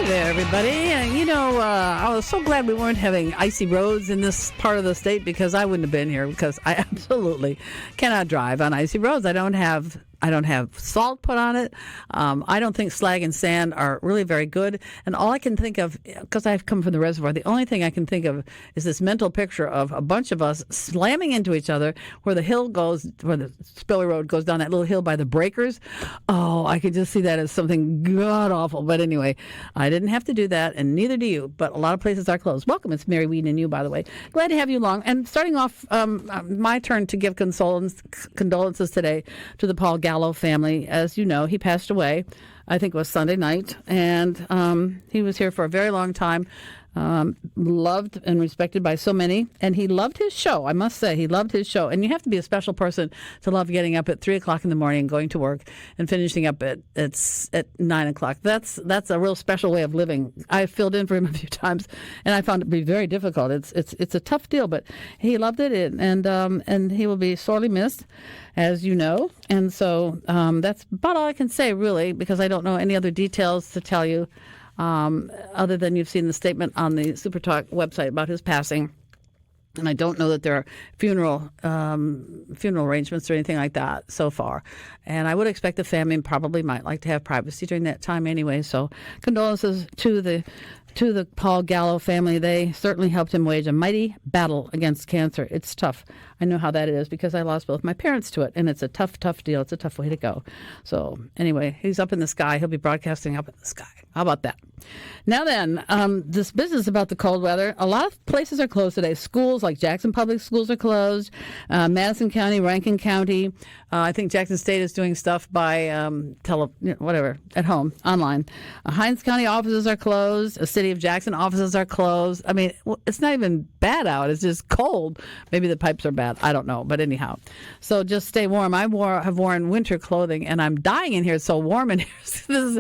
there, everybody. I was so glad we weren't having icy roads in this part of the state because I wouldn't have been here because I absolutely cannot drive on icy roads. I don't have salt put on it. I don't think slag and sand are really very good. And all I can think of, because I've come from the reservoir, the only thing I can think of is this mental picture of a bunch of us slamming into each other where the hill goes, where the spillway road goes down that little hill by the breakers. Oh, I could just see that as something god-awful. But anyway, I didn't have to do that, and neither do you. But a lot of places are closed. Welcome. It's Mary Wieden and you, by the way. Glad to have you along. And starting off, my turn to give condolences today to the Paul Gallo family. As you know, he passed away, I think it was Sunday night, and he was here for a very long time, loved and respected by so many, and he loved his show. I must say, he loved his show, and you have to be a special person to love getting up at 3 o'clock in the morning, going to work, and finishing up at 9 o'clock. That's a real special way of living. I filled in for him a few times, and I found it to be very difficult. It's a tough deal, but he loved it, and he will be sorely missed, as you know. And so that's about all I can say, really, because I don't know any other details to tell you. Other than you've seen the statement on the SuperTalk website about his passing. And I don't know that there are funeral arrangements or anything like that so far. And I would expect the family probably might like to have privacy during that time anyway. So condolences to the Paul Gallo family. They certainly helped him wage a mighty battle against cancer. It's tough. I know how that is because I lost both my parents to it, and it's a tough deal. It's a tough way to go. So anyway, he's up in the sky. He'll be broadcasting up in the sky. How about that? Now then, this business about the cold weather, a lot of places are closed today. Schools like Jackson Public Schools are closed. Madison County, Rankin County. I think Jackson State is doing stuff by at home, online. Hinds County offices are closed. The City of Jackson offices are closed. I mean, it's not even bad out. It's just cold. Maybe the pipes are bad. I don't know. But anyhow, so just stay warm. I have worn winter clothing, and I'm dying in here. It's so warm in here. This is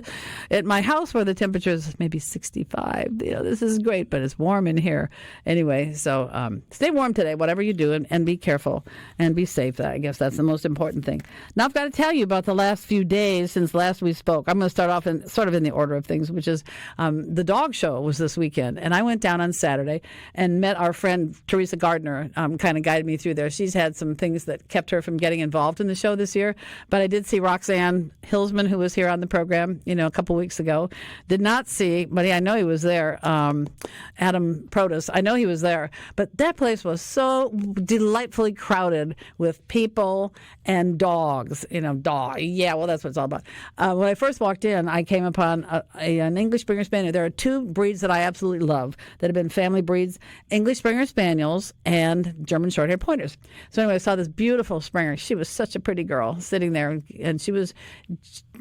at my house where the temperature is maybe 65. This is great, but it's warm in here. Anyway, so stay warm today, whatever you do, and be careful and be safe. I guess that's the most important thing. Now I've got to tell you about the last few days since last we spoke. I'm going to start off in the order of things, which is the dog show was this weekend, and I went down on Saturday and met our friend Teresa Gardner. Kind of guided me through there. She's had some things that kept her from getting involved in the show this year, but I did see Roxanne Hillsman, who was here on the program, a couple weeks ago. Did not see, but I know he was there. Adam Protus, I know he was there, but that place was so delightfully crowded with people and dogs. Yeah, well, that's what it's all about. When I first walked in, I came upon an English Springer Spaniel. There are two breeds that I absolutely love that have been family breeds: English Springer Spaniels and German Shorthair Pointers. So anyway, I saw this beautiful Springer. She was such a pretty girl sitting there, and she was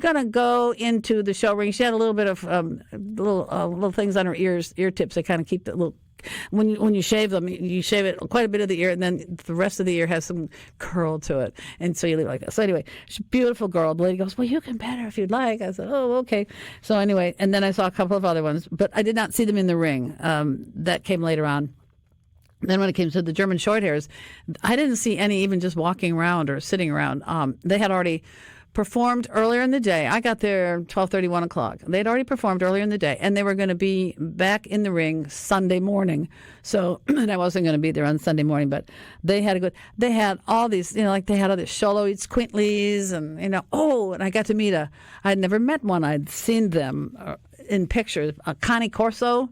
going to go into the show ring. She had a little bit of little things on her ear tips. They kind of keep the little. When you shave them, you shave it quite a bit of the ear, and then the rest of the ear has some curl to it, and so you leave it like that. So anyway, she's a beautiful girl. The lady goes, "Well, you can pet her if you'd like." I said, "Oh, okay." So anyway, and then I saw a couple of other ones, but I did not see them in the ring. That came later on. Then when it came to the German Shorthairs, I didn't see any even just walking around or sitting around. They had already performed earlier in the day. I got there 12:30, 1 o'clock. They'd already performed earlier in the day, and they were going to be back in the ring Sunday morning. So, and I wasn't going to be there on Sunday morning, but they had all these, like they had other Xoloids, Quintleys, and, and I got to meet I'd never met one. I'd seen them in pictures. Connie Corso.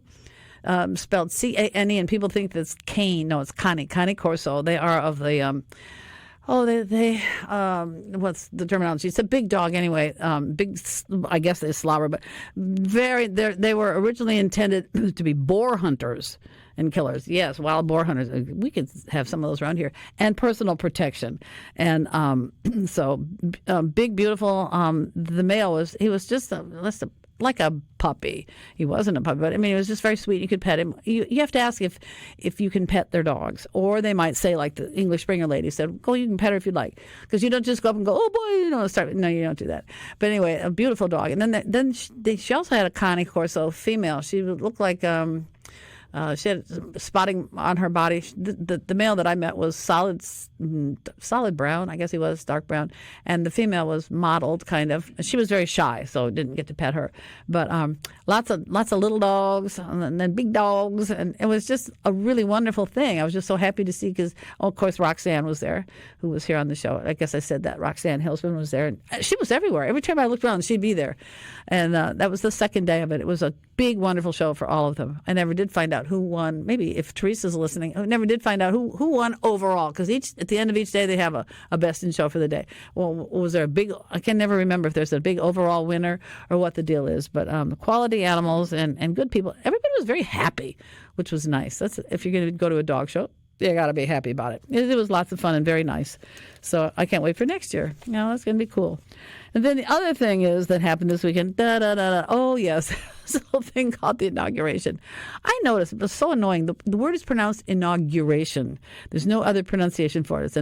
Spelled C-A-N-E, and people think that's Cane. No, it's Connie Corso. They are of the what's the terminology? It's a big dog anyway. Big, I guess they slobber, but they were originally intended to be boar hunters and killers. Yes, wild boar hunters. We could have some of those around here. And personal protection. And so big, beautiful. The male was just like a puppy. He wasn't a puppy, but he was just very sweet. You could pet him. You have to ask if you can pet their dogs, or they might say, like the English Springer lady said, "Oh, you can pet her if you'd like," because you don't just go up and go, "Oh boy," start. No, you don't do that. But anyway, a beautiful dog. And then she also had a Connie Corso female. She looked like She had spotting on her body. The male that I met was solid brown. I guess he was dark brown, and the female was mottled kind of. She was very shy, so didn't get to pet her. But lots of little dogs and then big dogs, and it was just a really wonderful thing. I was just so happy to see because, of course, Roxanne was there, who was here on the show. I guess I said that. Roxanne Hillsman was there, and she was everywhere. Every time I looked around, she'd be there. And that was the second day of it. It was a big, wonderful show for all of them. I never did find out who won. Maybe if Teresa's listening, I never did find out who won overall, because at the end of each day they have a best in show for the day. Well, was there a big? I can never remember if there's a big overall winner or what the deal is. But quality animals and good people. Everybody was very happy, which was nice. That's if you're going to go to a dog show, you got to be happy about it. It was lots of fun and very nice. So I can't wait for next year. That's going to be cool. And then the other thing is that happened this weekend. Oh, yes. This little thing called the inauguration. I noticed it was so annoying. The word is pronounced inauguration. There's no other pronunciation for it. It's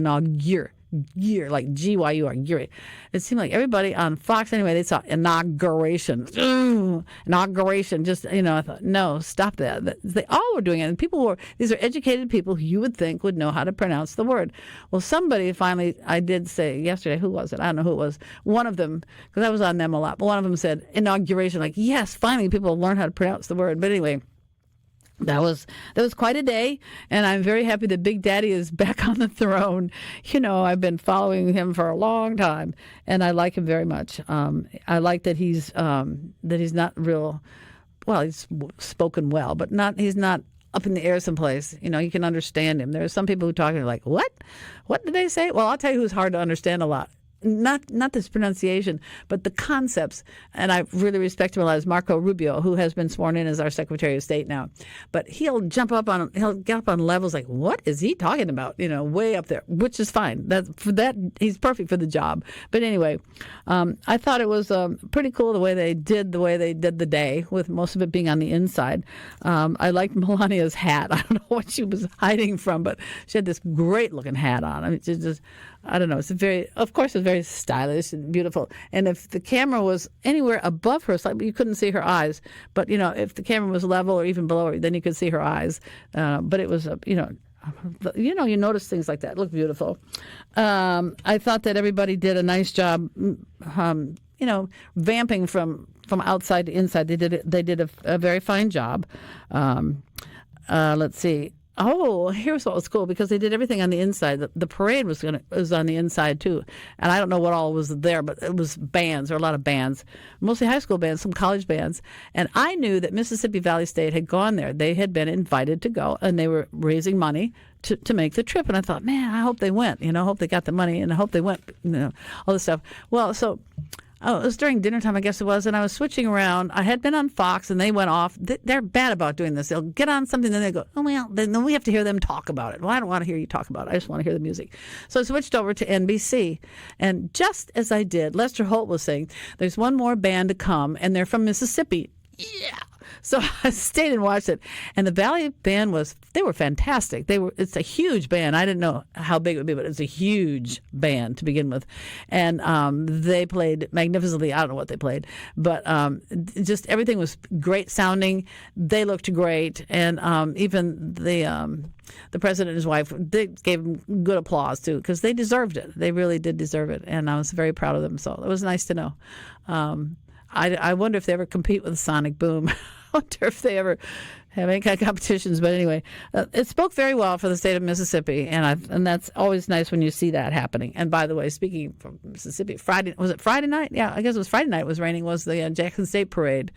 year, like G-Y-U-R, year. It seemed like everybody on Fox, anyway, they saw inauguration. Inauguration. Just, I thought, no, stop that. They all were doing it. And these are educated people who you would think would know how to pronounce the word. Well, somebody finally, I did say yesterday, who was it? I don't know who it was. One of them, because I was on them a lot, but one of them said inauguration, like, yes, finally people learn how to pronounce the word. But anyway, that was quite a day, and I'm very happy that Big Daddy is back on the throne. I've been following him for a long time, and I like him very much. I like that he's not real. Well, he's spoken well, but he's not up in the air someplace. You can understand him. There are some people who talk and like, what? What did they say? Well, I'll tell you who's hard to understand a lot. Not this pronunciation, but the concepts. And I really respect him a lot, is Marco Rubio, who has been sworn in as our Secretary of State now. But he'll get up on levels like, what is he talking about? Way up there, which is fine. He's perfect for the job. But anyway, I thought it was pretty cool the way they did the day, with most of it being on the inside. I liked Melania's hat. I don't know what she was hiding from, but she had this great looking hat on. I mean, I don't know. It's very stylish and beautiful. And if the camera was anywhere above her, you couldn't see her eyes. But, if the camera was level or even below her, then you could see her eyes. But it was, you notice things like that. It looked beautiful. I thought that everybody did a nice job, vamping from outside to inside. They did a very fine job. Let's see. Oh, here's what was cool, because they did everything on the inside. The parade was on the inside too, and I don't know what all was there, but it was bands. There were a lot of bands, mostly high school bands, some college bands, and I knew that Mississippi Valley State had gone there. They had been invited to go, and they were raising money to make the trip. And I thought, man, I hope they went. I hope they got the money, and I hope they went. All this stuff. Well, so. Oh, it was during dinner time, I guess it was, and I was switching around. I had been on Fox, and they went off. They're bad about doing this. They'll get on something, then they go, oh, well, then we have to hear them talk about it. Well, I don't want to hear you talk about it. I just want to hear the music. So I switched over to NBC, and just as I did, Lester Holt was saying, there's one more band to come, and they're from Mississippi. Yeah. So I stayed and watched it, and the Valley Band they were fantastic. It's a huge band. I didn't know how big it would be, but it's a huge band to begin with, and they played magnificently. I don't know what they played, but just everything was great sounding. They looked great, and even the president and his wife, they gave them good applause too, because they deserved it. They really did deserve it, and I was very proud of them. So it was nice to know. I wonder if they ever compete with Sonic Boom. I wonder if they ever have any kind of competitions. But anyway, it spoke very well for the state of Mississippi, and that's always nice when you see that happening. And by the way, speaking from Mississippi, was it Friday night? Yeah, I guess it was Friday night. It was raining. Was the Jackson State Parade,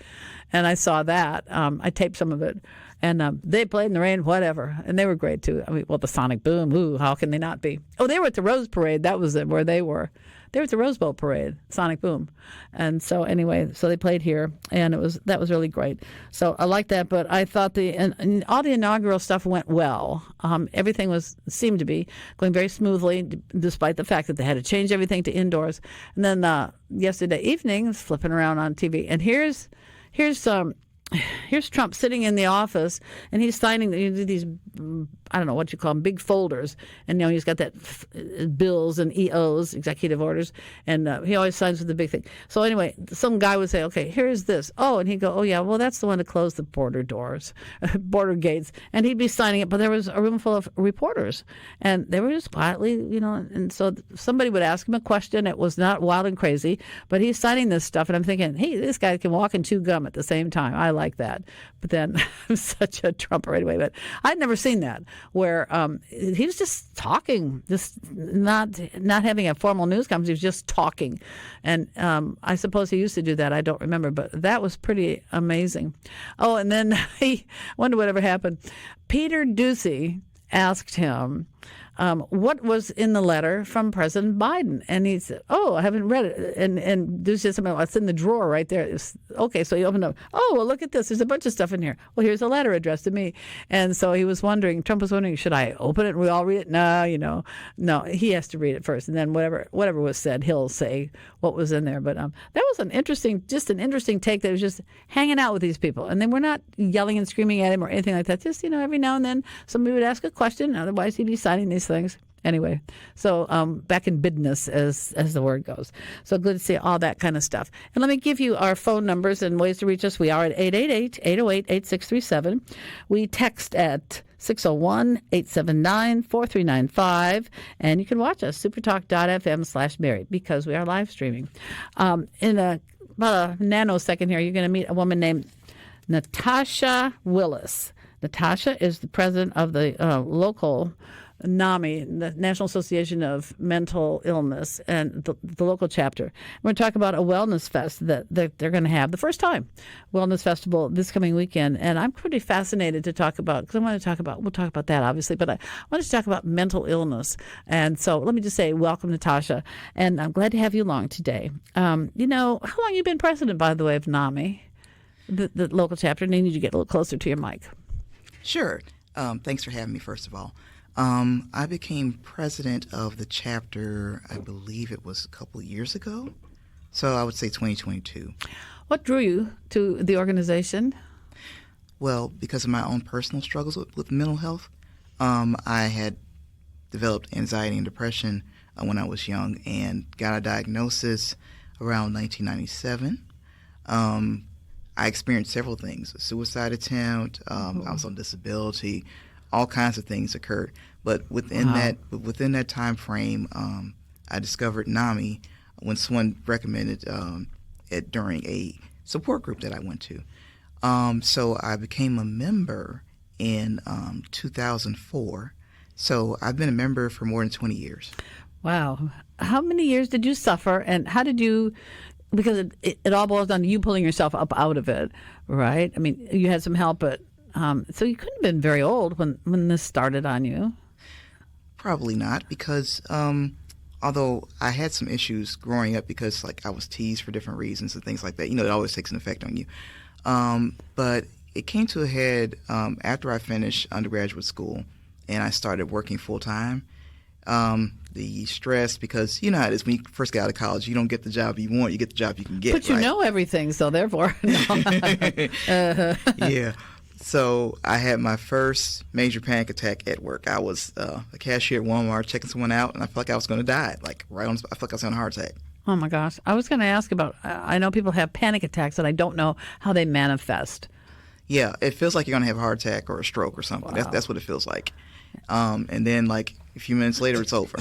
and I saw that. I taped some of it, and they played in the rain, whatever, and they were great too. I mean, well, the Sonic Boom, ooh, how can they not be? Oh, they were at the Rose Parade. That was where they were. They were at the Rose Bowl Parade, Sonic Boom. And so anyway, so they played here, and that was really great. So I liked that, but I thought and all the inaugural stuff went well. Everything seemed to be going very smoothly, despite the fact that they had to change everything to indoors. And then yesterday evening, I was flipping around on TV, and here's here's Trump sitting in the office, and he's signing these, I don't know what you call them, big folders. And, he's got that bills and EOs, executive orders, and he always signs with the big thing. So anyway, some guy would say, okay, here's this. Oh, and he'd go, oh, yeah, well, that's the one to close the border gates. And he'd be signing it, but there was a room full of reporters, and they were just quietly, and so somebody would ask him a question. It was not wild and crazy, but he's signing this stuff, and I'm thinking, hey, this guy can walk and chew gum at the same time. I like that. But then I'm such a Trumper anyway. But I'd never seen that where he was just talking, just not having a formal news conference. He was just talking. And I suppose he used to do that. I don't remember. But that was pretty amazing. Oh, and then I wonder whatever happened. Peter Doocy asked him, what was in the letter from President Biden? And he said, oh, I haven't read it. And Deuce said something, it's in the drawer right there. Okay, so he opened up. Oh, well, look at this. There's a bunch of stuff in here. Well, here's a letter addressed to me. And so he was wondering, Trump was wondering, should I open it and we all read it? No, he has to read it first. And then whatever was said, he'll say what was in there. But that was an interesting take that was just hanging out with these people. And they were not yelling and screaming at him or anything like that. Just, every now and then somebody would ask a question. Otherwise, he'd be signing these things. Anyway, so back in business, as the word goes. So good to see all that kind of stuff. And let me give you our phone numbers and ways to reach us. We are at 888-808-8637. We text at 601-879-4395. And you can watch us, supertalk.fm/married, because we are live streaming. In about a nanosecond here, you're going to meet a woman named Latasha Willis. Latasha is the president of the local NAMI, the National Association of Mental Illness, and the local chapter. We're going to talk about a wellness fest that they're going to have, the first time wellness festival this coming weekend. And I'm pretty fascinated to talk about, because we'll talk about that, obviously, but I want to talk about mental illness. And so let me just say, welcome, Natasha. And I'm glad to have you along today. How long have you been president, by the way, of NAMI, the local chapter? And you need to get a little closer to your mic. Sure. Thanks for having me, first of all. I became president of the chapter, I believe it was a couple of years ago. So I would say 2022. What drew you to the organization? Well, because of my own personal struggles with mental health. I had developed anxiety and depression when I was young and got a diagnosis around 1997. I experienced several things: a suicide attempt. I was on disability. All kinds of things occurred, but within that time frame, I discovered NAMI when someone recommended it during a support group that I went to. So I became a member in 2004. So I've been a member for more than 20 years. Wow. How many years did you suffer, and how did you? Because it all boils down to you pulling yourself up out of it, right? I mean, you had some help, but so you couldn't have been very old when this started on you. Probably not, because although I had some issues growing up because I was teased for different reasons and things like that, it always takes an effect on you. But it came to a head after I finished undergraduate school and I started working full time. The stress, because you know how it is when you first get out of college, you don't get the job you want, you get the job you can get. But you know everything, so therefore. Yeah. So I had my first major panic attack at work. I was a cashier at Walmart checking someone out, and I felt like I was going to die. I felt like I was having a heart attack. Oh my gosh. I was going to ask about, I know people have panic attacks, and I don't know how they manifest. Yeah, it feels like you're going to have a heart attack or a stroke or something. Wow. That's what it feels like. And then a few minutes later, it's over,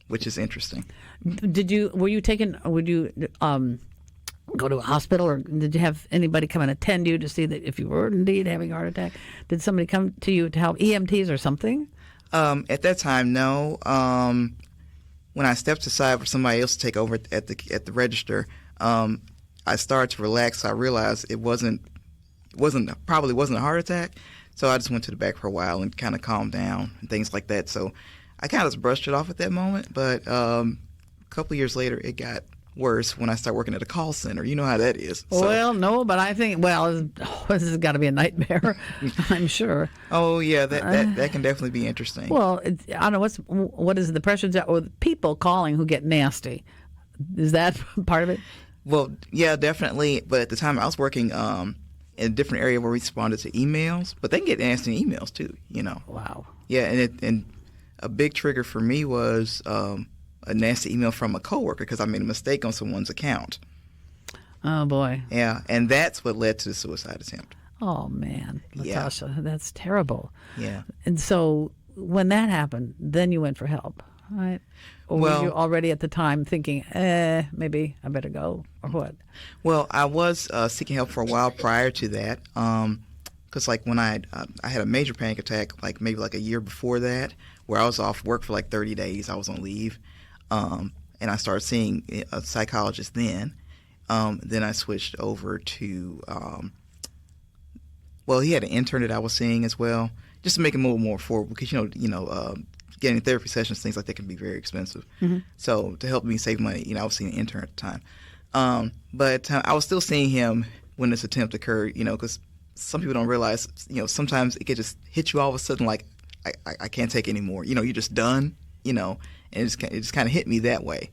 which is interesting. Would you go to a hospital, or did you have anybody come and attend you to see that if you were indeed having a heart attack? Did somebody come to you to help, EMTs or something? At that time, no. When I stepped aside for somebody else to take over at the register, I started to relax. So I realized it probably wasn't a heart attack. So I just went to the back for a while and kind of calmed down and things like that. So I kind of just brushed it off at that moment. But a couple of years later, it got worse when I started working at a call center. You know how that is. So. Well, no, but I think, this has got to be a nightmare, I'm sure. Oh, yeah, that can definitely be interesting. Well, I don't know, what is the pressure or the people calling who get nasty? Is that part of it? Well, yeah, definitely. But at the time I was working in a different area where we responded to emails, but they can get nasty emails too, Wow. Yeah, and a big trigger for me was a nasty email from a coworker because I made a mistake on someone's account. Oh, boy. Yeah, and that's what led to the suicide attempt. Oh, man. Yeah. Latasha, that's terrible. Yeah. And so when that happened, then you went for help, right? Or were you already at the time thinking, maybe I better go, or what? Well, I was seeking help for a while prior to that, because like when I had a major panic attack, like maybe like a year before that, where I was off work for like 30 days. I was on leave, and I started seeing a psychologist then. Then I switched over to, he had an intern that I was seeing as well, just to make it a little more affordable because, getting therapy sessions, things like that can be very expensive. Mm-hmm. So to help me save money, I was seeing an intern at the time. But I was still seeing him when this attempt occurred, because some people don't realize, sometimes it could just hit you all of a sudden like, I can't take anymore. You're just done, and it just kind of hit me that way.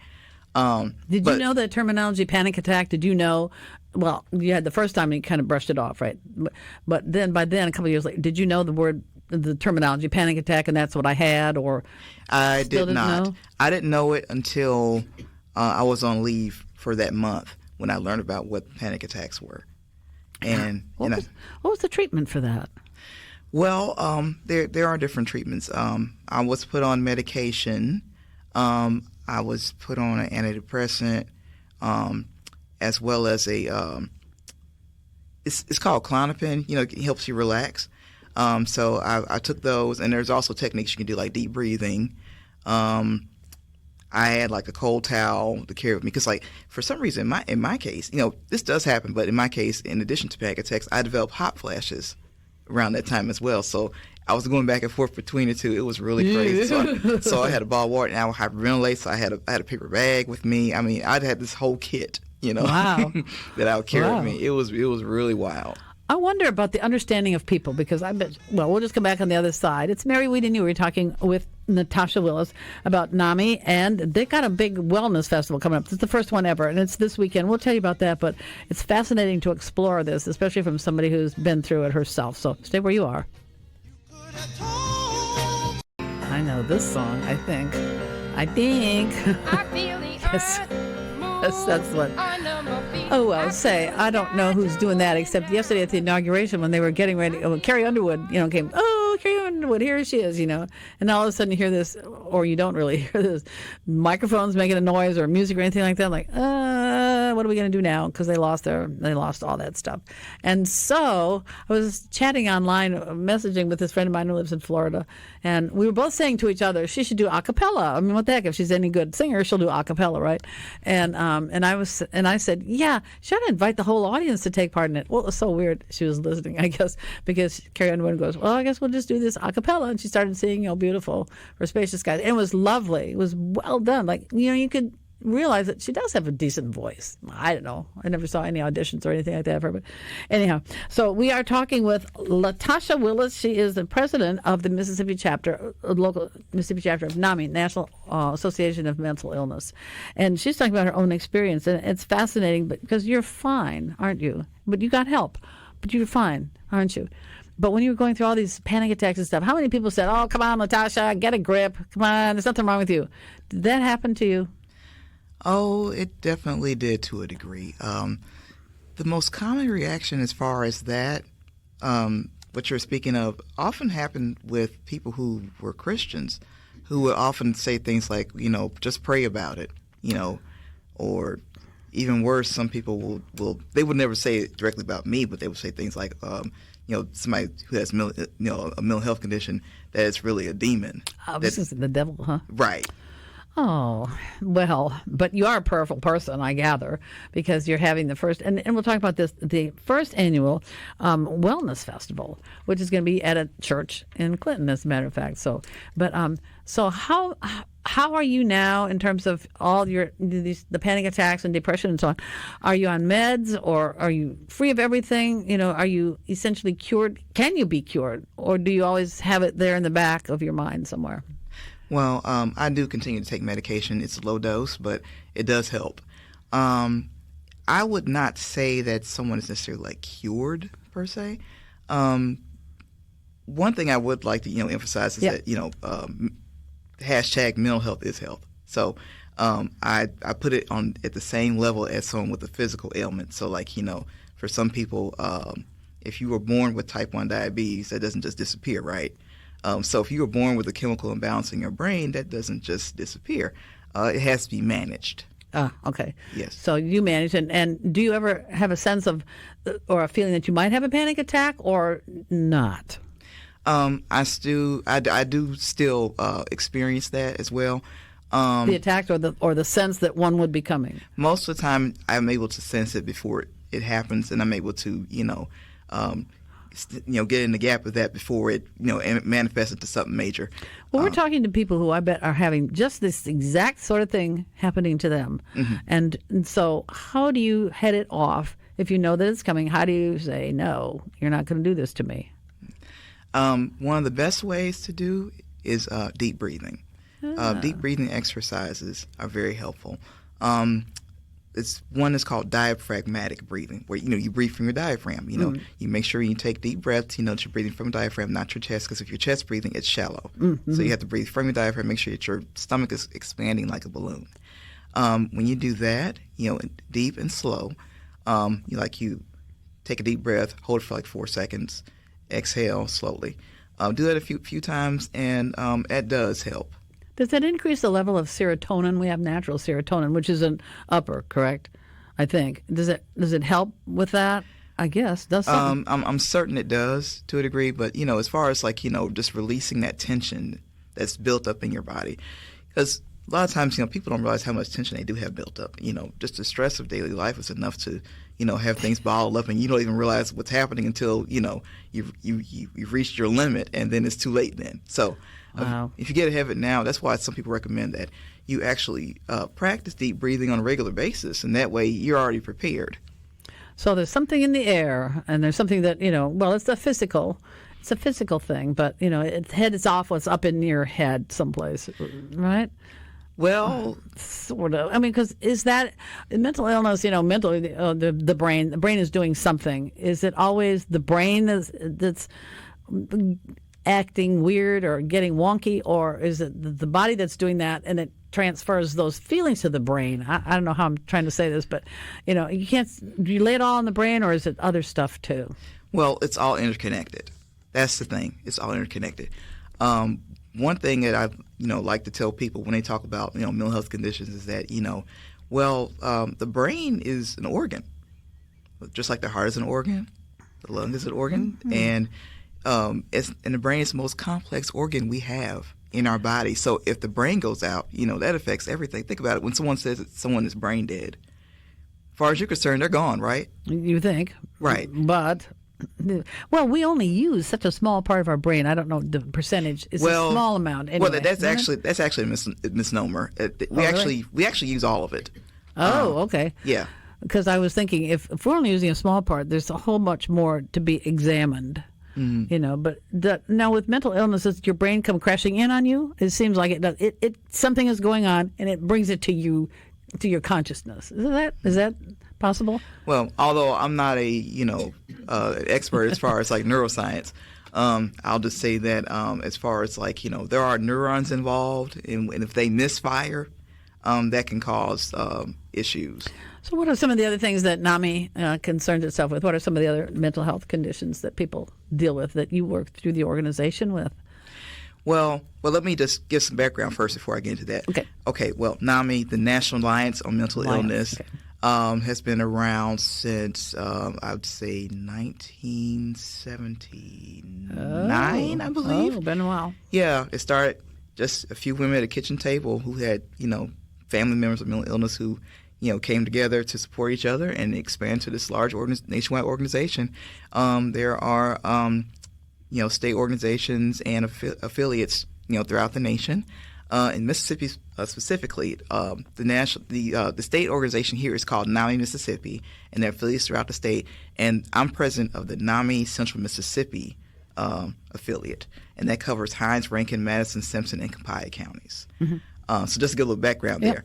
Did you know the terminology panic attack? Did you know? Well, you had the first time and you kind of brushed it off, right? But then by then, a couple of years later, did you know the terminology panic attack, and that's what I had, or I still did not. Know? I didn't know it until I was on leave for that month when I learned about what panic attacks were. And what was the treatment for that? Well, there are different treatments. I was put on medication. I was put on an antidepressant, as well as it's called Klonopin. It helps you relax. So I took those, and there's also techniques you can do like deep breathing. I had like a cold towel to carry with me because, like, for some reason, in my case, this does happen, but in my case, in addition to panic attacks, I developed hot flashes around that time as well. So I was going back and forth between the two. It was really crazy. So I had a bottle of water, and I would hyperventilate. So I had a paper bag with me. I mean, I'd had this whole kit, Wow. that I would carry with me. It was really wild. I wonder about the understanding of people because we'll just come back on the other side. It's Mary Wieden. You were talking with Latasha Willis about NAMI, and they got a big wellness festival coming up. It's the first one ever, and it's this weekend. We'll tell you about that, but it's fascinating to explore this, especially from somebody who's been through it herself. So stay where you are. I know this song, I think. I feel the yes, that's what. Oh, well, I don't know who's doing that, except yesterday at the inauguration when they were getting ready, Carrie Underwood, came, Carrie Underwood, here she is, and all of a sudden you hear this, or you don't really hear this, microphones making a noise or music or anything like that, like, what are we going to do now? Because they lost all that stuff. And so I was chatting online, messaging with this friend of mine who lives in Florida, and we were both saying to each other, she should do a cappella. I mean, what the heck? If she's any good singer, she'll do a cappella, right? And I said, yeah, she ought to invite the whole audience to take part in it. Well, it was so weird. She was listening, I guess, because Carrie Underwood goes, well, I guess we'll just do this a cappella. And she started singing, beautiful for spacious skies. And it was lovely. It was well done. Like, you could realize that she does have a decent voice. I don't know. I never saw any auditions or anything like that of her. But anyhow, so we are talking with Latasha Willis. She is the president of the Mississippi chapter, local Mississippi chapter of NAMI, National Association of Mental Illness. And she's talking about her own experience. And it's fascinating because you're fine, aren't you? But you got help. But you're fine, aren't you? But when you were going through all these panic attacks and stuff, how many people said, oh, come on, Latasha, get a grip. Come on, there's nothing wrong with you. Did that happen to you? Oh, it definitely did to a degree. The most common reaction as far as that, what you're speaking of, often happened with people who were Christians, who would often say things like, just pray about it, or even worse, some people they would never say it directly about me, but they would say things like, somebody who has a mental health condition, that it's really a demon. Oh, this is the devil, huh? Right. Oh, well, but you are a prayerful person, I gather, because you're having the first, and we'll talk about this, the first annual wellness festival, which is going to be at a church in Clinton, as a matter of fact. So how are you now in terms of all the panic attacks and depression and so on? Are you on meds, or are you free of everything? Are you essentially cured? Can you be cured, or do you always have it there in the back of your mind somewhere? Well, I do continue to take medication. It's a low dose, but it does help. I would not say that someone is necessarily like cured per se. One thing I would like to emphasize is that hashtag mental health is health. So I put it on at the same level as someone with a physical ailment. So like for some people, if you were born with type 1 diabetes, that doesn't just disappear, right? So if you were born with a chemical imbalance in your brain, that doesn't just disappear. It has to be managed. Okay. Yes. So you manage, and do you ever have a sense of or a feeling that you might have a panic attack or not? I do still experience that as well. The attack or the sense that one would be coming? Most of the time, I'm able to sense it before it happens, and I'm able to, get in the gap of that before it, manifests into something major. Well, we're talking to people who I bet are having just this exact sort of thing happening to them. Mm-hmm. And so how do you head it off if you know that it's coming? How do you say, no, you're not going to do this to me? One of the best ways to do is deep breathing. Deep breathing exercises are very helpful. One is called diaphragmatic breathing, where you breathe from your diaphragm. You make sure you take deep breaths. That you're breathing from your diaphragm, not your chest, because if you're chest breathing, it's shallow. Mm-hmm. So you have to breathe from your diaphragm. Make sure that your stomach is expanding like a balloon. When you do that, deep and slow, you take a deep breath, hold it for like 4 seconds, exhale slowly. Do that a few times, and that does help. Does that increase the level of serotonin? We have natural serotonin, which is an upper, correct? I think. Does it help with that? I guess. Does something? I'm certain it does to a degree, but as far as just releasing that tension that's built up in your body, because a lot of times people don't realize how much tension they do have built up. Just the stress of daily life is enough to have things bottled up, and you don't even realize what's happening until you've reached your limit, and then it's too late then. So. Wow. If you get ahead of it now, that's why some people recommend that you actually practice deep breathing on a regular basis, and that way you're already prepared. So there's something in the air, and there's something that, it's a physical thing, but, its head is off what's up in your head someplace, right? Well, sort of. I mean, because is that mental illness? Mentally, the brain is doing something. Is it always the brain that's acting weird or getting wonky, or is it the body that's doing that and it transfers those feelings to the brain? I don't know how I'm trying to say this, but you can't. Do you lay it all on the brain, or is it other stuff too? Well, it's all interconnected. That's the thing. It's all interconnected. One thing that I like to tell people when they talk about mental health conditions is that the brain is an organ, just like the heart is an organ, the lung is an organ, mm-hmm. and the brain is the most complex organ we have in our body. So if the brain goes out, that affects everything. Think about it. When someone says that someone is brain dead, as far as you're concerned, they're gone, right? You think. Right. But, we only use such a small part of our brain. I don't know the percentage. It's a small amount anyway. Well, that's actually a misnomer. We actually use all of it. Oh, okay. Yeah. Because I was thinking if we're only using a small part, there's a whole much more to be examined. Mm-hmm. But now with mental illness, does your brain come crashing in on you? It seems like it does. It something is going on, and it brings it to you, to your consciousness. Is that possible? Well, although I'm not an expert as far as like neuroscience, I'll just say that as far as there are neurons involved, and if they misfire, that can cause issues. So what are some of the other things that NAMI concerns itself with? What are some of the other mental health conditions that people deal with that you work through the organization with? Well, let me just give some background first before I get into that. Okay. Well, NAMI, the National Alliance on Mental Illness, has been around since, I would say, 1979, I believe. Oh, been a while. Yeah, it started just a few women at a kitchen table who had, family members with mental illness who came together to support each other and expand to this large nationwide organization. There are, state organizations and affiliates, throughout the nation. In Mississippi specifically, the state organization here is called NAMI Mississippi, and there are affiliates throughout the state. And I'm president of the NAMI Central Mississippi affiliate, and that covers Hinds, Rankin, Madison, Simpson, and Copiah counties. Mm-hmm. So just to give a little background there.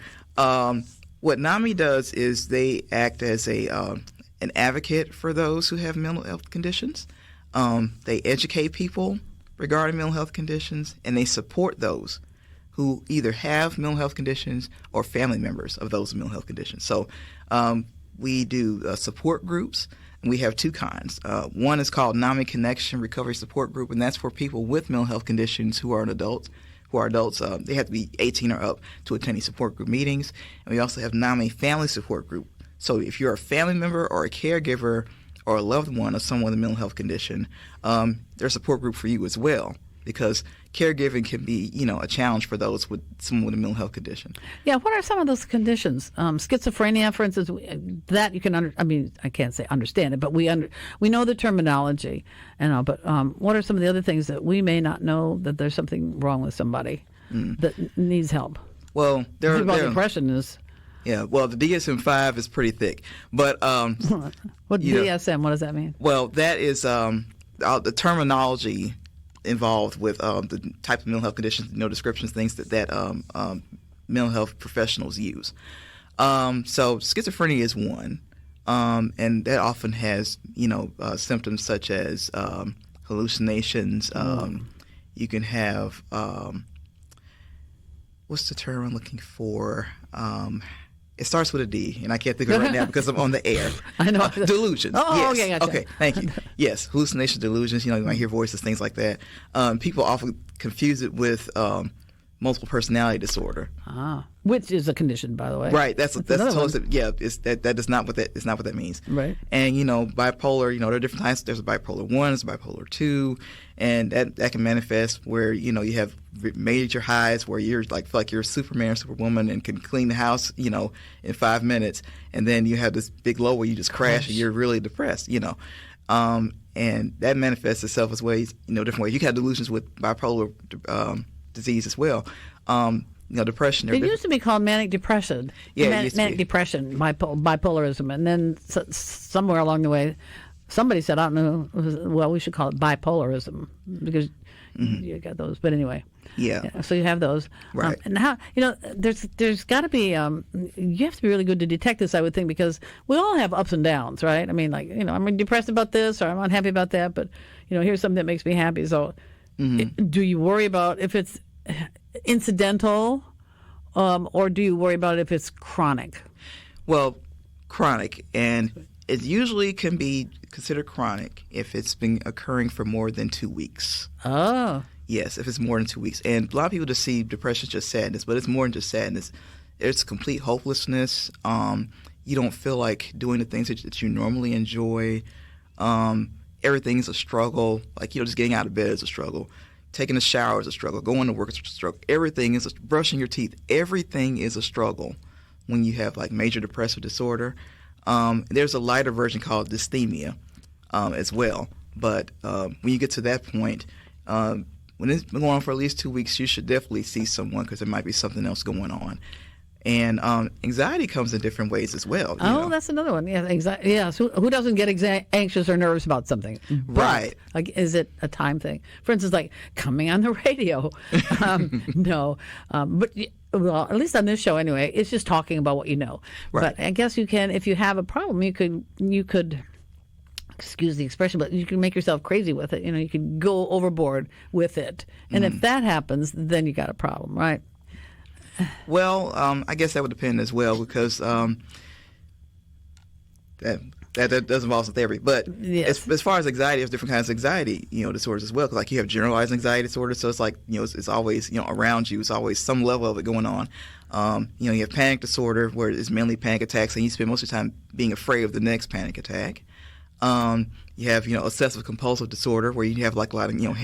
what NAMI does is they act as an advocate for those who have mental health conditions. They educate people regarding mental health conditions, and they support those who either have mental health conditions or family members of those with mental health conditions. So we do support groups, and we have two kinds. One is called NAMI Connection Recovery Support Group, and that's for people with mental health conditions who are adults. They have to be 18 or up to attend these support group meetings. And we also have NAMI Family Support Group. So if you're a family member or a caregiver or a loved one of someone with a mental health condition, there's a support group for you as well, because caregiving can be, a challenge for those with someone with a mental health condition. Yeah, what are some of those conditions? Schizophrenia, for instance, that you can I can't say understand it, but we know the terminology, but what are some of the other things that we may not know that there's something wrong with somebody that needs help? Well, depression is. Yeah, well, the DSM-5 is pretty thick, but what DSM? What does that mean? Well, that is the terminology involved with the type of mental health conditions, descriptions, things that mental health professionals use. So schizophrenia is one, and that often has symptoms such as hallucinations. You can have what's the term I'm looking for? It starts with a D, and I can't think of it right now because I'm on the air. I know. Delusions. Oh, yes. Okay, gotcha. Okay, thank you. Yes, hallucinations, delusions, you might hear voices, things like that. People often confuse it with multiple personality disorder. Which is a condition, by the way. Right. That's totally, yeah. That is not what that is not what that means. Right. And bipolar. There are different types. There's a bipolar 1. There's a bipolar 2, and that can manifest where you have major highs where you're feel like you're Superman or Superwoman and can clean the house in 5 minutes, and then you have this big low where you just crash and you're really depressed. And that manifests itself as ways different ways. You can have delusions with bipolar disease as well. Depression. It used to be called manic depression. Yeah, manic depression, bipolarism, and then somewhere along the way, somebody said, I don't know, well, we should call it bipolarism because you got those. But anyway, yeah. So you have those, right? And how there's got to be you have to be really good to detect this, I would think, because we all have ups and downs, right? I mean, I'm depressed about this or I'm unhappy about that, but here's something that makes me happy. So, do you worry about if it's incidental, or do you worry about it if it's chronic? Well, chronic, and it usually can be considered chronic if it's been occurring for more than 2 weeks. Oh. Yes, if it's more than 2 weeks. And a lot of people just see depression as just sadness, but it's more than just sadness. It's complete hopelessness. You don't feel like doing the things that you normally enjoy. Everything is a struggle. Just getting out of bed is a struggle. Taking a shower is a struggle. Going to work is a struggle. Everything is brushing your teeth. Everything is a struggle when you have major depressive disorder. There's a lighter version called dysthymia as well. But when you get to that point, when it's been going on for at least 2 weeks, you should definitely see someone because there might be something else going on. And anxiety comes in different ways as well. That's another one. Yeah, anxiety. Yeah, so who doesn't get anxious or nervous about something? Right. Is it a time thing? For instance, coming on the radio. No. But at least on this show anyway, it's just talking about what you know. Right. But I guess you can, if you have a problem, you could. Excuse the expression, but you can make yourself crazy with it. You can go overboard with it. And if that happens, then you got a problem, right? Well, I guess that would depend as well because that does involve some therapy. But yes. as far as anxiety, there's different kinds of anxiety, disorders as well. Cause you have generalized anxiety disorder, so it's it's always around you. It's always some level of it going on. You have panic disorder where it's mainly panic attacks, and you spend most of your time being afraid of the next panic attack. You have obsessive compulsive disorder where you have a lot of people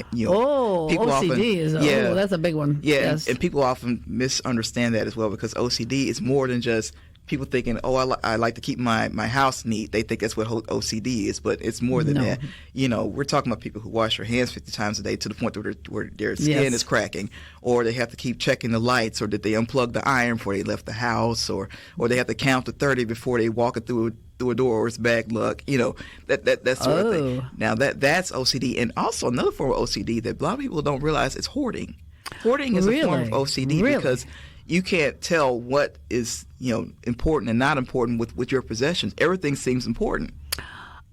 OCD often, that's a big one. Yeah, yes. and people often misunderstand that as well because OCD is more than just people thinking, I like to keep my house neat. They think that's what OCD is, but it's more than that. We're talking about people who wash their hands 50 times a day to the point where their skin is cracking, or they have to keep checking the lights, or did they unplug the iron before they left the house, or they have to count to 30 before they walk it through a door, or it's bad luck. That sort of thing. Now that's OCD, and also another form of OCD that a lot of people don't realize is hoarding. Hoarding is a form of OCD because you can't tell what is important and not important with your possessions. Everything seems important.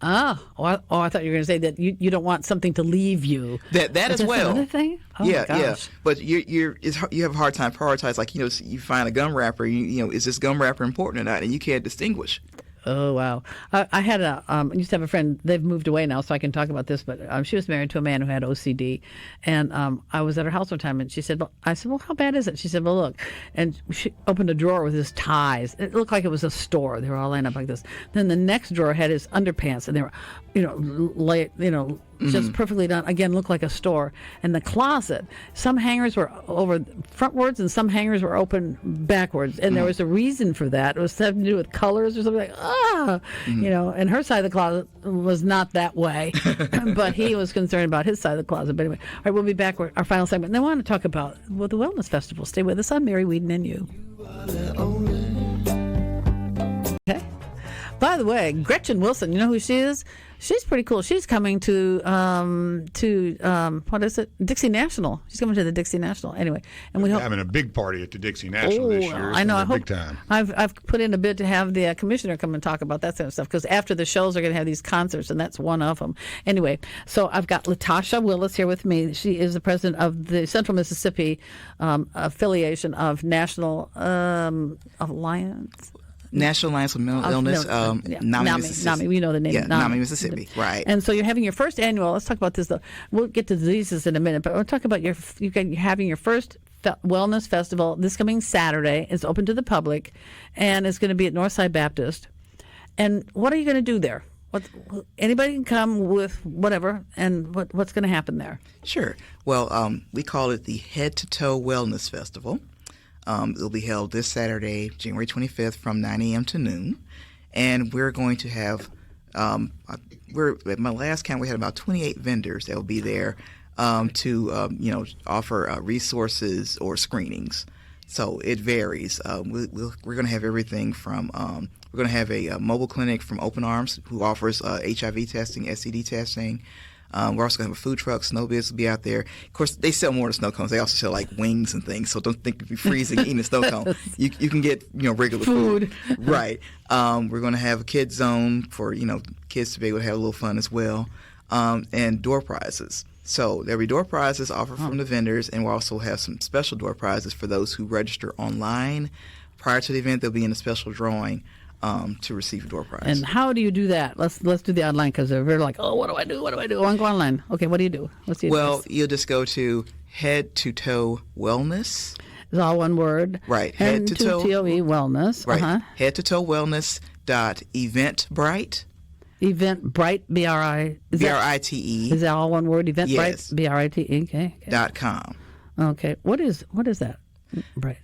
I thought you were going to say that you don't want something to leave you. That as well. Another thing? Oh yeah, my gosh. Yeah. But you have a hard time prioritizing. Like you find a gum wrapper. Is this gum wrapper important or not? And you can't distinguish. Oh, wow. I had I used to have a friend, they've moved away now, so I can talk about this, but she was married to a man who had OCD. And I was at her house one time, and she said, I said, well, how bad is it? She said, well, look. And she opened a drawer with his ties. It looked like it was a store. They were all lined up like this. Then the next drawer had his underpants, and they were, just perfectly done. Again, looked like a store. And the closet, some hangers were over frontwards and some hangers were open backwards. And there was a reason for that. It was something to do with colors or something and her side of the closet was not that way. But he was concerned about his side of the closet. But anyway, all right, we'll be back with our final segment. And I want to talk about the Wellness Festival. Stay with us on Mary, Wieden, and You. Okay. By the way, Gretchen Wilson, you know who she is? She's pretty cool. She's coming to what is it? Dixie National. She's coming to the Dixie National. Anyway, and we're having a big party at the Dixie National this year. I know. I hope. Big time. I've put in a bid to have the commissioner come and talk about that sort of stuff because after the shows are going to have these concerts, and that's one of them. Anyway, so I've got Latasha Willis here with me. She is the president of the Central Mississippi affiliation of National Alliance. National Alliance for Mental Illness, NAMI, Mississippi. NAMI, we know the name. Yeah, NAMI, Mississippi, right. And so you're having your first annual, let's talk about this though. We'll get to diseases in a minute, but we'll talk about you're having your first wellness festival this coming Saturday. It's open to the public, and it's going to be at Northside Baptist. And what are you going to do there? Anybody can come with whatever, and what's going to happen there? Sure. Well, we call it the Head to Toe Wellness Festival. It'll be held this Saturday, January 25th from 9 a.m. to noon. And we're going to have, at my last count, we had about 28 vendors that will be there to offer resources or screenings. So it varies. We're going to have everything from, we're going to have a mobile clinic from Open Arms who offers HIV testing, STD testing. We're also going to have a food truck. Snowbiz will be out there. Of course, they sell more than snow cones. They also sell like wings and things. So don't think if you're freezing eating a snow cone. You can get regular food. Right. We're going to have a kids zone for kids to be able to have a little fun as well, and door prizes. So there'll be door prizes offered from the vendors, and we'll also have some special door prizes for those who register online. Prior to the event, they'll be in a special drawing to receive a door prize. And how do you do that? Let's do the online because they're very like, oh, what do I do? I want to go online. Okay, what do you do? What's the address? Well, you'll just go to Head to Toe Wellness. It's all one word. Right. Head to Toe T-O-E Wellness. Right. Head to Toe Wellness.eventbrite. Eventbrite, B-R-I-T-E. Is that all one word? Eventbrite, yes. B-R-I-T-E. Okay. .com. Okay. What is that? Right.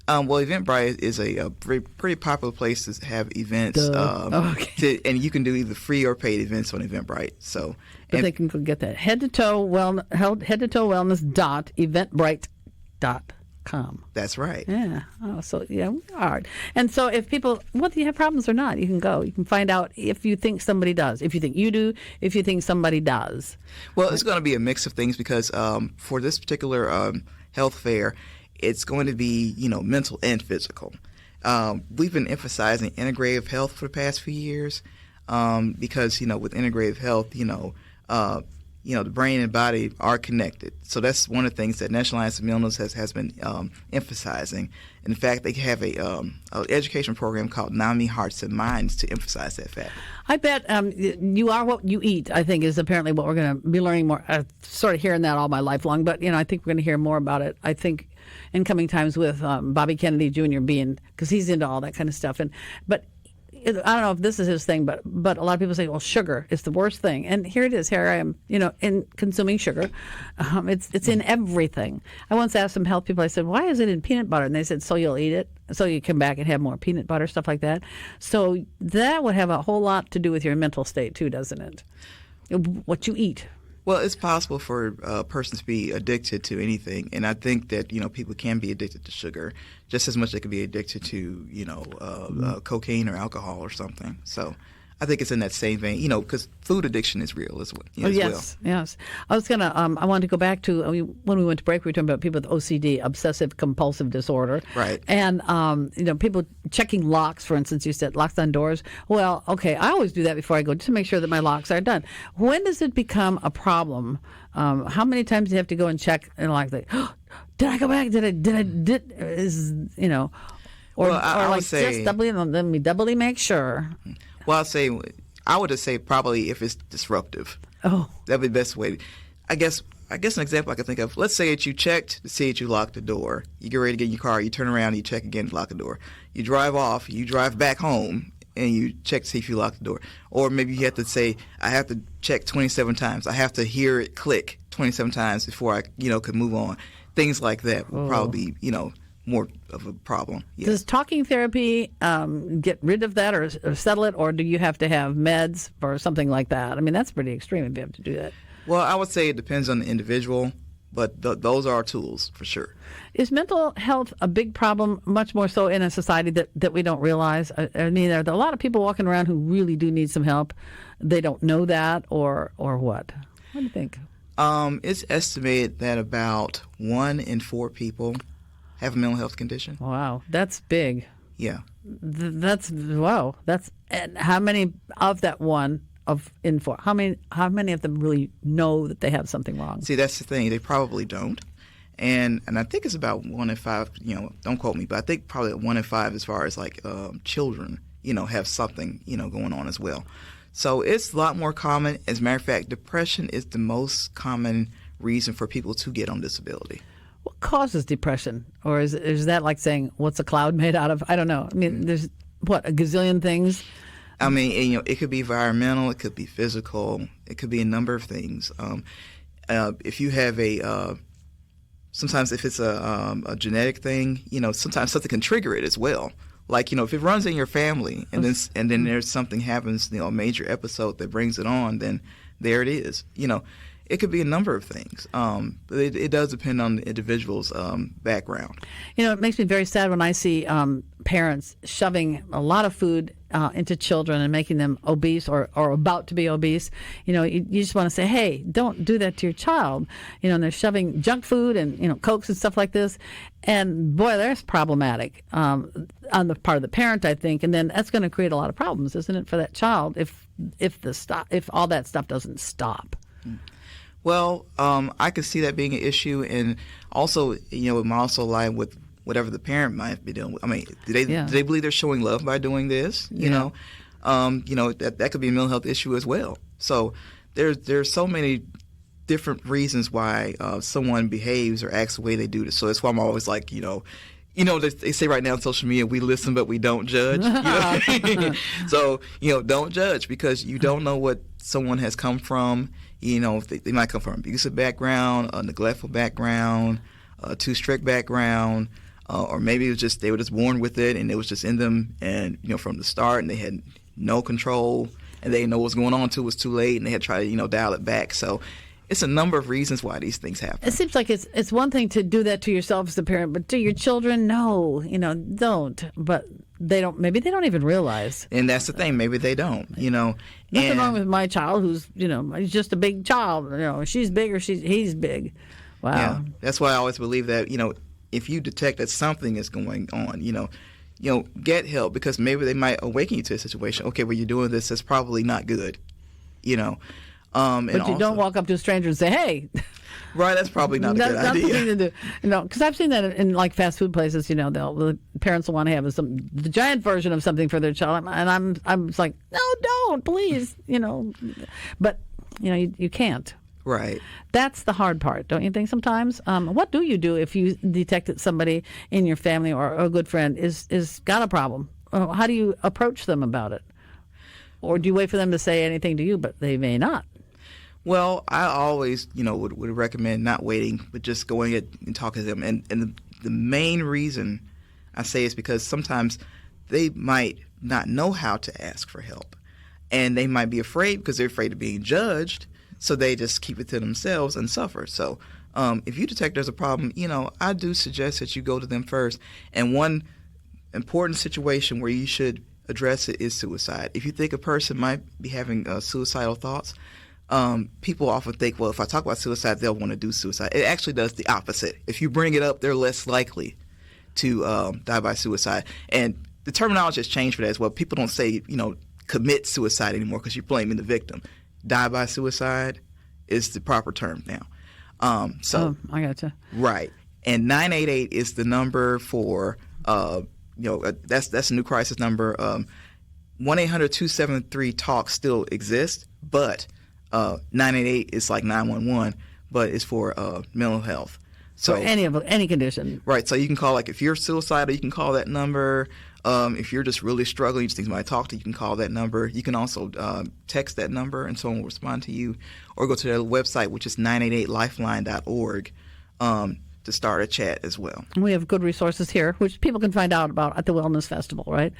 Well, Eventbrite is a pretty popular place to have events. Okay. And you can do either free or paid events on Eventbrite. So, but they can get that head to toe wellness.eventbrite.com. That's right. Yeah. Oh, so yeah, hard. And so if people, whether you have problems or not, you can go. You can find out if you think somebody does, if you think you do, if you think somebody does. Well, it's going to be a mix of things because for this particular health fair, it's going to be, mental and physical. We've been emphasizing integrative health for the past few years because, with integrative health, the brain and body are connected. So that's one of the things that National Alliance of Mental Illness has been emphasizing. In fact, they have an education program called NAMI Hearts and Minds to emphasize that fact. I bet you are what you eat, I think, is apparently what we're going to be learning more. I've sort of hearing that all my life long, but, I think we're going to hear more about it. I think in coming times with Bobby Kennedy Jr. because he's into all that kind of stuff. But I don't know if this is his thing, but a lot of people say, well, sugar is the worst thing. And here it is. Here I am, in consuming sugar. It's in everything. I once asked some health people, I said, why is it in peanut butter? And they said, so you'll eat it. So you come back and have more peanut butter, stuff like that. So that would have a whole lot to do with your mental state too, doesn't it? What you eat. Well, it's possible for a person to be addicted to anything, and I think that people can be addicted to sugar just as much as they could be addicted to cocaine or alcohol or something. So I think it's in that same vein, because food addiction is real as well. Yes. I was gonna. I wanted to go back to when we went to break. We were talking about people with OCD, obsessive compulsive disorder, Right? And people checking locks. For instance, you said locks on doors. Well, okay, I always do that before I go just to make sure that my locks are done. When does it become a problem? How many times do you have to go and check and did I go back? Or I would say, just let me doubly make sure. Well, I would just say probably if it's disruptive. Oh, That'd be the best way. I guess an example I can think of. Let's say that you checked to see that you locked the door. You get ready to get in your car. You turn around, you check again to lock the door. You drive off. You drive back home, and you check to see if you locked the door. Or maybe you have to say, I have to check 27 times. I have to hear it click 27 times before I could move on. Things like that would probably be more of a problem. Yes. Does talking therapy get rid of that or settle it, or do you have to have meds or something like that? I mean, that's pretty extreme if you have to do that. Well, I would say it depends on the individual, but those are tools for sure. Is mental health a big problem, much more so in a society that we don't realize? I mean, are there a lot of people walking around who really do need some help? They don't know that, or what? What do you think? It's estimated that about 1 in 4 people have a mental health condition. Wow, that's big. Yeah. Wow. And how many of that 1 in 4? How many of them really know that they have something wrong? See, that's the thing. They probably don't. And I think it's about 1 in 5, don't quote me, but I think probably 1 in 5 as far as children, have something, going on as well. So it's a lot more common. As a matter of fact, depression is the most common reason for people to get on disability. What causes depression? Or is that like saying, what's a cloud made out of? I don't know. I mean, there's, a gazillion things? I mean, it could be environmental. It could be physical. It could be a number of things. If you have sometimes if it's a genetic thing, sometimes something can trigger it as well. Like, if it runs in your family and then there's something happens, a major episode that brings it on, then there it is. It could be a number of things, but it does depend on the individual's background. It makes me very sad when I see parents shoving a lot of food into children and making them obese or about to be obese. You just want to say, hey, don't do that to your child. And they're shoving junk food and, Cokes and stuff like this. And boy, that's problematic on the part of the parent, I think. And then that's going to create a lot of problems, isn't it, for that child if all that stuff doesn't stop. Well, I could see that being an issue, and also, it might also lie with whatever the parent might be doing. I mean, do they believe they're showing love by doing this? That could be a mental health issue as well. So there's so many different reasons why someone behaves or acts the way they do this. So that's why I'm always like, they say right now on social media, we listen but we don't judge. So, don't judge because you don't know what someone has come from. They might come from an abusive background, a neglectful background, a too strict background, or maybe it was just they were just born with it and it was just in them and, from the start and they had no control and they didn't know what was going on until it was too late and they had to try to, dial it back. So it's a number of reasons why these things happen. It seems like it's one thing to do that to yourself as a parent, but to your children, no, don't. But they don't. Maybe they don't even realize. And that's the thing. Maybe they don't. Nothing wrong with my child, who's he's just a big child. She's big or he's big. Wow. Yeah, that's why I always believe that if you detect that something is going on, get help because maybe they might awaken you to a situation. Okay, well, you're doing this. That's probably not good. But you don't walk up to a stranger and say, hey. Right, that's probably not a good idea. The thing to do. Because I've seen that in like fast food places, the parents will want to have the giant version of something for their child. And I'm just like, no, don't, please, But, you can't. Right. That's the hard part, don't you think sometimes? What do you do if you detect that somebody in your family or a good friend is got a problem? How do you approach them about it? Or do you wait for them to say anything to you, but they may not? Well, I always, would recommend not waiting, but just going and talking to them. And the main reason I say is because sometimes they might not know how to ask for help. And they might be afraid because they're afraid of being judged. So they just keep it to themselves and suffer. So if you detect there's a problem, I do suggest that you go to them first. And one important situation where you should address it is suicide. If you think a person might be having suicidal thoughts, people often think, well, if I talk about suicide, they'll want to do suicide. It actually does the opposite. If you bring it up, they're less likely to die by suicide. And the terminology has changed for that as well. People don't say, commit suicide anymore because you're blaming the victim. Die by suicide is the proper term now. I gotcha. Right. And 988 is the number for, that's a new crisis number. 1-800-273-TALK still exists, but 988 is like 911, but it's for mental health. So for any condition. Right. So you can call, if you're suicidal, you can call that number. If you're just really struggling, you just need somebody to talk to, you can call that number. You can also text that number and someone will respond to you, or go to their website, which is 988lifeline.org, to start a chat as well. We have good resources here, which people can find out about at the Wellness Festival, right?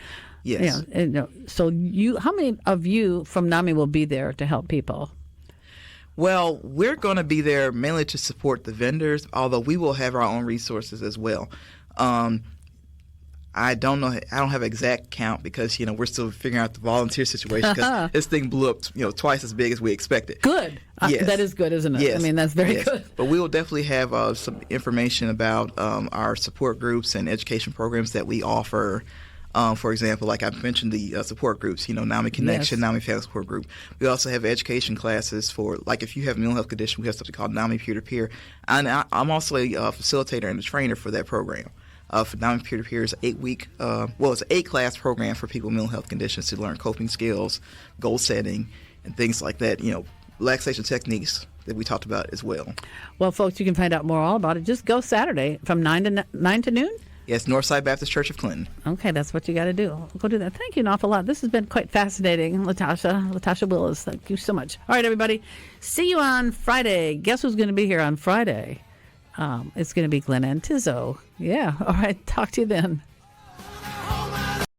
Yes. Yeah. So how many of you from NAMI will be there to help people? Well, we're going to be there mainly to support the vendors, although we will have our own resources as well. I don't know. I don't have an exact count because, we're still figuring out the volunteer situation because this thing blew up, twice as big as we expected. Good. Yes. That is good, isn't it? Yes. I mean, that's very yes. good. But we will definitely have some information about our support groups and education programs that we offer. For example, like I mentioned, the support groups, NAMI Connection, Yes. NAMI Family Support Group. We also have education classes for, if you have a mental health condition, we have something called NAMI Peer-to-Peer. And I'm also a facilitator and a trainer for that program. For NAMI Peer-to-Peer is an 8-week, it's an 8-class program for people with mental health conditions to learn coping skills, goal setting, and things like that, relaxation techniques that we talked about as well. Well, folks, you can find out more all about it. Just go Saturday from 9 to noon? Yes, Northside Baptist Church of Clinton. Okay, that's what you got to do. Go do that. Thank you an awful lot. This has been quite fascinating, Latasha Willis. Thank you so much. All right, everybody. See you on Friday. Guess who's going to be here on Friday? It's going to be Glenn Antizzo. Yeah. All right. Talk to you then.